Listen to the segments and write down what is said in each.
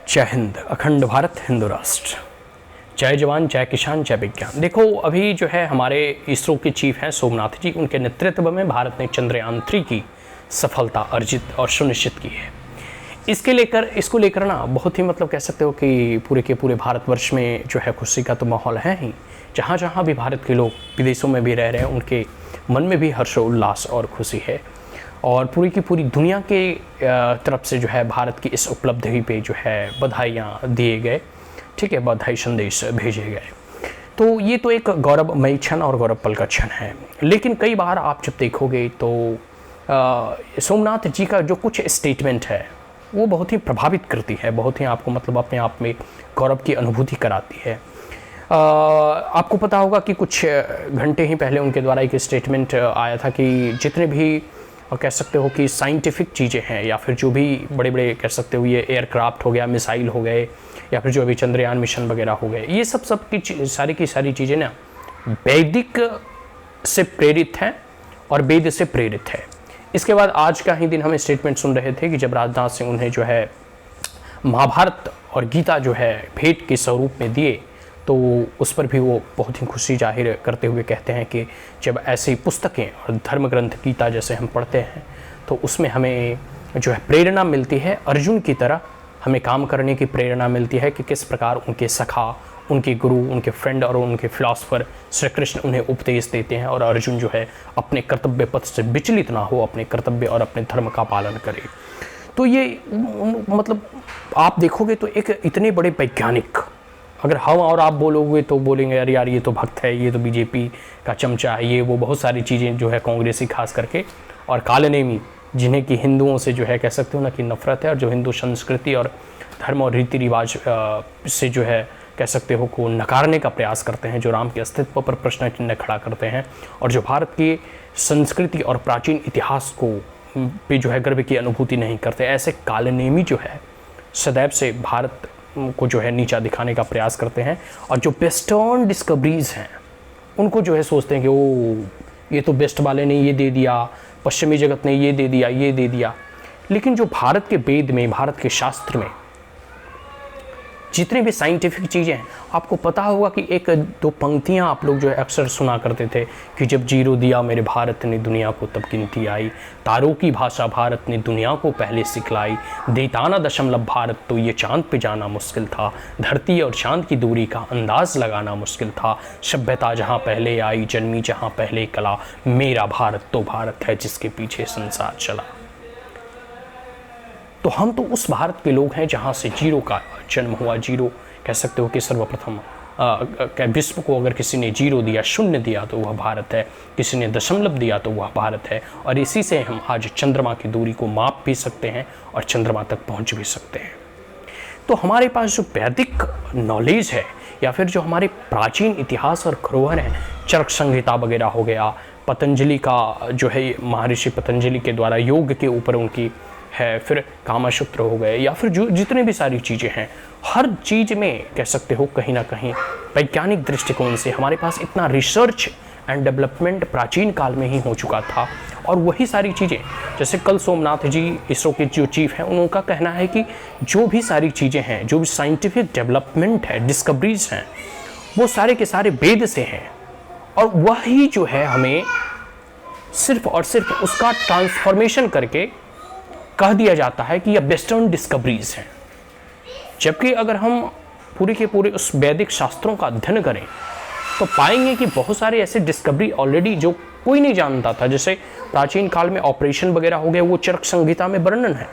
जय हिंद, अखंड भारत, हिंदू राष्ट्र। जय जवान, जय किसान, जय विज्ञान। देखो, अभी जो है हमारे इसरो के चीफ हैं सोमनाथ जी, उनके नेतृत्व में भारत ने चंद्रयान 3 की सफलता अर्जित और सुनिश्चित की है। इसको लेकर ना बहुत ही मतलब कह सकते हो कि पूरे के पूरे भारतवर्ष में जो है खुशी का तो माहौल है ही। जहाँ जहाँ भी भारत के लोग विदेशों में भी रह रहे हैं, उनके मन में भी हर्षोल्लास और खुशी है। और पूरी की पूरी दुनिया के तरफ से जो है भारत की इस उपलब्धि पे जो है बधाइयाँ दिए गए, ठीक है, बधाई संदेश भेजे गए। तो ये तो एक गौरवमयी क्षण और गौरव पल का क्षण है। लेकिन कई बार आप जब देखोगे तो सोमनाथ जी का जो कुछ स्टेटमेंट है वो बहुत ही प्रभावित करती है, बहुत ही आपको मतलब अपने आप में गौरव की अनुभूति कराती है। आपको पता होगा कि कुछ घंटे ही पहले उनके द्वारा एक स्टेटमेंट आया था कि जितने भी कह सकते हो कि साइंटिफिक चीज़ें हैं या फिर जो भी बड़े बड़े कह सकते हो ये एयरक्राफ्ट हो गया, मिसाइल हो गए, या फिर जो अभी चंद्रयान मिशन वगैरह हो गए, ये सब की सारी चीज़ें ना वैदिक से प्रेरित हैं और वेद से प्रेरित है। इसके बाद आज का ही दिन हम स्टेटमेंट सुन रहे थे कि जब राजनाथ सिंह उन्हें जो है महाभारत और गीता जो है भेंट के स्वरूप में दिए, तो उस पर भी वो बहुत ही खुशी जाहिर करते हुए कहते हैं कि जब ऐसी पुस्तकें और धर्म ग्रंथ गीता जैसे हम पढ़ते हैं तो उसमें हमें जो है प्रेरणा मिलती है, अर्जुन की तरह हमें काम करने की प्रेरणा मिलती है कि किस प्रकार उनके सखा, उनके गुरु, उनके फ्रेंड और उनके फिलॉसफर श्री कृष्ण उन्हें उपदेश देते हैं और अर्जुन जो है अपने कर्तव्य पथ से विचलित ना हो, अपने कर्तव्य और अपने धर्म का पालन करे। तो ये मतलब आप देखोगे तो एक इतने बड़े वैज्ञानिक, अगर हम और आप बोलोगे तो बोलेंगे अरे यार ये तो भक्त है, ये तो बीजेपी का चमचा है, ये वो बहुत सारी चीज़ें जो है कांग्रेसी खास करके, और कालनेमी जिन्हें कि हिंदुओं से जो है कह सकते हो ना कि नफरत है, और जो हिंदू संस्कृति और धर्म और रीति रिवाज से जो है कह सकते हो को नकारने का प्रयास करते हैं, जो राम के अस्तित्व पर प्रश्न चिन्ह खड़ा करते हैं और जो भारत की संस्कृति और प्राचीन इतिहास को पे जो है गर्व की अनुभूति नहीं करते। ऐसे कालनेमी जो है सदैव से भारत को जो है नीचा दिखाने का प्रयास करते हैं, और जो वेस्टर्न डिस्कवरीज हैं उनको जो है सोचते हैं कि ओ ये तो वेस्ट वाले ने ये दे दिया, पश्चिमी जगत ने ये दे दिया, ये दे दिया। लेकिन जो भारत के वेद में, भारत के शास्त्र में जितने भी साइंटिफिक चीज़ें हैं, आपको पता होगा कि एक दो पंक्तियां आप लोग जो है अक्सर सुना करते थे कि जब जीरो दिया मेरे भारत ने दुनिया को तब गिनती आई, तारों की भाषा भारत ने दुनिया को पहले सिखलाई, देताना दशमलव भारत तो ये चांद पे जाना मुश्किल था, धरती और चांद की दूरी का अंदाज लगाना मुश्किल था, सभ्यता जहाँ पहले आई, जन्मी जहाँ पहले कला, मेरा भारत तो भारत है जिसके पीछे संसार चला। तो हम तो उस भारत के लोग हैं जहाँ से जीरो का जन्म हुआ। जीरो कह सकते हो कि सर्वप्रथम विश्व को अगर किसी ने जीरो दिया, शून्य दिया तो वह भारत है, किसी ने दशमलव दिया तो वह भारत है, और इसी से हम आज चंद्रमा की दूरी को माप भी सकते हैं और चंद्रमा तक पहुँच भी सकते हैं। तो हमारे पास जो वैदिक नॉलेज है या फिर जो हमारे प्राचीन इतिहास और धरोहर हैं, चरक संहिता वगैरह हो गया, पतंजलि का जो है महर्षि पतंजलि के द्वारा योग के ऊपर उनकी है, फिर कामसूत्र हो गए, या फिर जो जितने भी सारी चीज़ें हैं, हर चीज़ में कह सकते हो कहीं ना कहीं वैज्ञानिक दृष्टिकोण से हमारे पास इतना रिसर्च एंड डेवलपमेंट प्राचीन काल में ही हो चुका था। और वही सारी चीज़ें जैसे कल सोमनाथ जी इसरो के जो चीफ हैं उनका कहना है कि जो भी सारी चीज़ें हैं, जो भी साइंटिफिक डेवलपमेंट है, डिस्कवरीज हैं, वो सारे के सारे वेद से हैं, और वही जो है हमें सिर्फ और सिर्फ उसका ट्रांसफॉर्मेशन करके कह दिया जाता है कि यह वेस्टर्न डिस्कवरीज हैं। जबकि अगर हम पूरे के पूरे उस वैदिक शास्त्रों का अध्ययन करें तो पाएंगे कि बहुत सारे ऐसे डिस्कवरी ऑलरेडी जो कोई नहीं जानता था, जैसे प्राचीन काल में ऑपरेशन वगैरह हो गए, वो चरक संहिता में वर्णन है,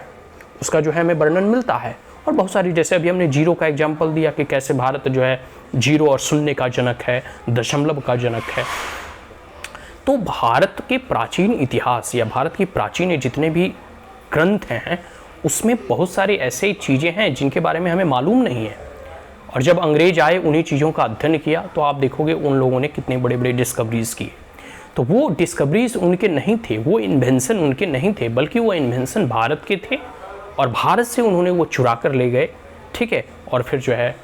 उसका जो है हमें वर्णन मिलता है। और बहुत सारी, जैसे अभी हमने जीरो का एग्जाम्पल दिया कि कैसे भारत जो है जीरो और शून्य का जनक है, दशमलव का जनक है। तो भारत के प्राचीन इतिहास या भारत की प्राचीन जितने भी ग्रंथ हैं उसमें बहुत सारी ऐसी चीज़ें हैं जिनके बारे में हमें मालूम नहीं है, और जब अंग्रेज आए उन्हीं चीज़ों का अध्ययन किया तो आप देखोगे उन लोगों ने कितने बड़े बड़े डिस्कवरीज किए। तो वो डिस्कवरीज उनके नहीं थे, वो इन्वेंशन उनके नहीं थे, बल्कि वो इन्वेंशन भारत के थे, और भारत से उन्होंने वो चुरा कर ले गए, ठीक है। और फिर जो है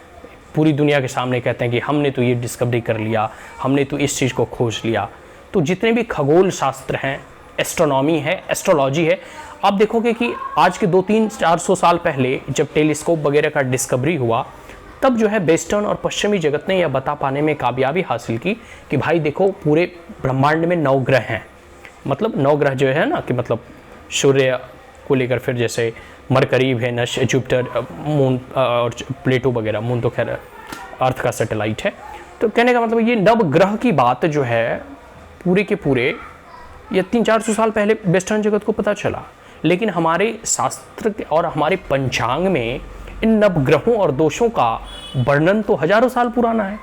पूरी दुनिया के सामने कहते हैं कि हमने तो ये डिस्कवरी कर लिया, हमने तो इस चीज़ को खोज लिया। तो जितने भी खगोल शास्त्र हैं, एस्ट्रोनॉमी है, एस्ट्रोलॉजी है, आप देखोगे कि आज के 200-400 साल पहले जब टेलीस्कोप वगैरह का डिस्कवरी हुआ, तब जो है वेस्टर्न और पश्चिमी जगत ने यह बता पाने में कामयाबी हासिल की कि भाई देखो पूरे ब्रह्मांड में 9 ग्रह हैं। मतलब 9 ग्रह जो है ना, कि मतलब सूर्य को लेकर फिर जैसे मरकरी, वेनस, जुपिटर, मून और प्लेटो वगैरह। मून तो खैर अर्थ का सैटेलाइट है। तो कहने का मतलब ये नवग्रह की बात जो है पूरे के पूरे ये 300-400 साल पहले वेस्टर्न जगत को पता चला, लेकिन हमारे शास्त्र और हमारे पंचांग में इन नवग्रहों और दोषों का वर्णन तो हजारों साल पुराना है।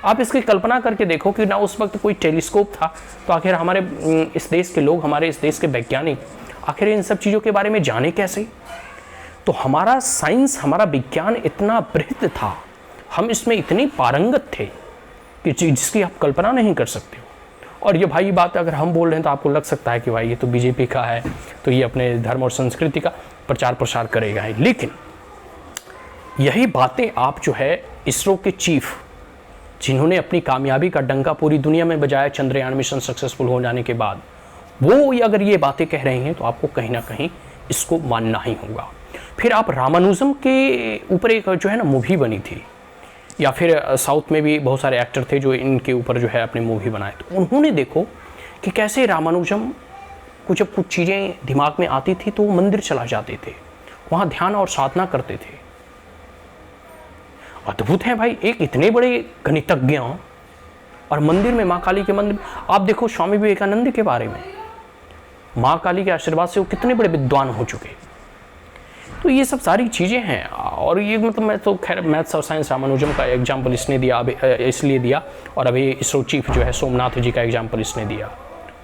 आप इसकी कल्पना करके देखो कि ना उस वक्त कोई टेलीस्कोप था, तो आखिर हमारे इस देश के लोग, हमारे इस देश के वैज्ञानिक आखिर इन सब चीज़ों के बारे में जाने कैसे? तो हमारा साइंस, हमारा विज्ञान इतना बृहद था, हम इसमें इतने पारंगत थे कि जिसकी आप कल्पना नहीं कर सकते हो। और ये भाई बात अगर हम बोल रहे हैं तो आपको लग सकता है कि भाई ये तो बीजेपी का है, तो ये अपने धर्म और संस्कृति का प्रचार प्रसार करेगा ही। लेकिन यही बातें आप जो है इसरो के चीफ, जिन्होंने अपनी कामयाबी का डंका पूरी दुनिया में बजाया चंद्रयान मिशन सक्सेसफुल हो जाने के बाद, वो अगर ये बातें कह रहे हैं तो आपको कहीं ना कहीं इसको मानना ही होगा। फिर आप रामानुजम के ऊपर एक जो है ना मूवी बनी थी, या फिर साउथ में भी बहुत सारे एक्टर थे जो इनके ऊपर जो है अपनी मूवी बनाए, तो उन्होंने देखो कि कैसे रामानुजम को जब कुछ चीज़ें दिमाग में आती थी तो वो मंदिर चला जाते थे, वहाँ ध्यान और साधना करते थे। अद्भुत है भाई, एक इतने बड़े गणितज्ञ और मंदिर में, माँ काली के मंदिर। आप देखो स्वामी विवेकानंद के बारे में, माँ काली के आशीर्वाद से वो कितने बड़े विद्वान हो चुके। तो ये सब सारी चीज़ें हैं। और ये मतलब मैं तो खैर मैथ्स और साइंस रामानुजम का एग्जाम्पल इसने दिया, इसलिए दिया, और अभी इसरो चीफ जो है सोमनाथ जी का एग्जाम्पल इसने दिया।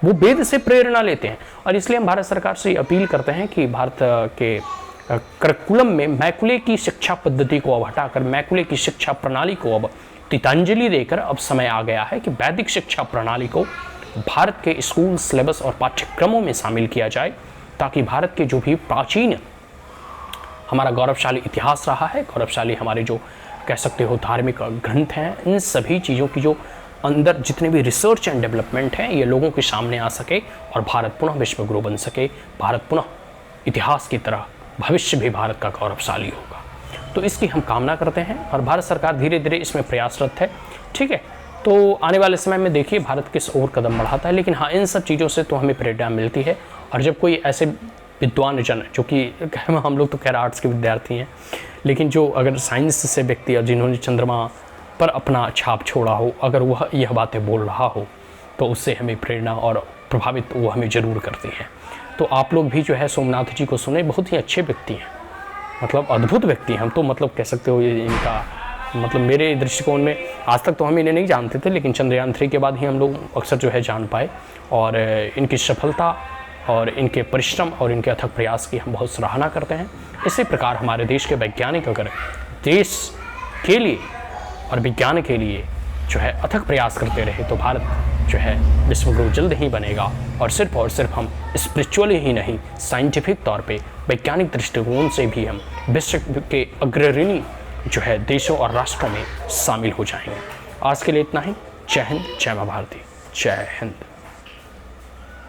वो वेद से प्रेरणा लेते हैं, और इसलिए हम भारत सरकार से अपील करते हैं कि भारत के करिकुलम में मैकुले की शिक्षा पद्धति को अब हटाकर मैकुले की शिक्षा प्रणाली को अब तितांजलि देकर अब समय आ गया है कि वैदिक शिक्षा प्रणाली को भारत के स्कूल सिलेबस और पाठ्यक्रमों में शामिल किया जाए, ताकि भारत के जो भी प्राचीन हमारा गौरवशाली इतिहास रहा है, गौरवशाली हमारे जो कह सकते हो धार्मिक ग्रंथ हैं, इन सभी चीज़ों की जो अंदर जितने भी रिसर्च एंड डेवलपमेंट हैं, ये लोगों के सामने आ सके और भारत पुनः विश्वगुरु बन सके, भारत पुनः इतिहास की तरह भविष्य भी भारत का गौरवशाली होगा। तो इसकी हम कामना करते हैं, और भारत सरकार धीरे धीरे इसमें प्रयासरत है। ठीक है, तो आने वाले समय में देखिए भारत किस और कदम बढ़ाता है। लेकिन हाँ, इन सब चीज़ों से तो हमें प्रेरणा मिलती है। और जब कोई ऐसे विद्वान जन, जो कि हम लोग तो खैर आर्ट्स के विद्यार्थी हैं, लेकिन जो अगर साइंस से व्यक्ति और जिन्होंने चंद्रमा पर अपना छाप छोड़ा हो, अगर वह यह बातें बोल रहा हो, तो उससे हमें प्रेरणा और प्रभावित वो हमें ज़रूर करती हैं। तो आप लोग भी जो है सोमनाथ जी को सुने, बहुत ही अच्छे व्यक्ति हैं, मतलब अद्भुत व्यक्ति हैं। हम तो मतलब कह सकते हो ये इनका मतलब मेरे दृष्टिकोण में आज तक तो हम इन्हें नहीं जानते थे, लेकिन चंद्रयान 3 के बाद ही हम लोग अक्सर जो है जान पाए। और इनकी सफलता और इनके परिश्रम और इनके अथक प्रयास की हम बहुत सराहना करते हैं। इसी प्रकार हमारे देश के वैज्ञानिक अगर देश के लिए और विज्ञान के लिए जो है अथक प्रयास करते रहे, तो भारत जो है विश्वगुरु जल्द ही बनेगा। और सिर्फ हम स्पिरिचुअली ही नहीं, साइंटिफिक तौर पे वैज्ञानिक दृष्टिकोण से भी हम विश्व के अग्रणी जो है देशों और राष्ट्रों में शामिल हो जाएंगे। आज के लिए इतना ही। जय हिंद, जय मां भारती, जय हिंद।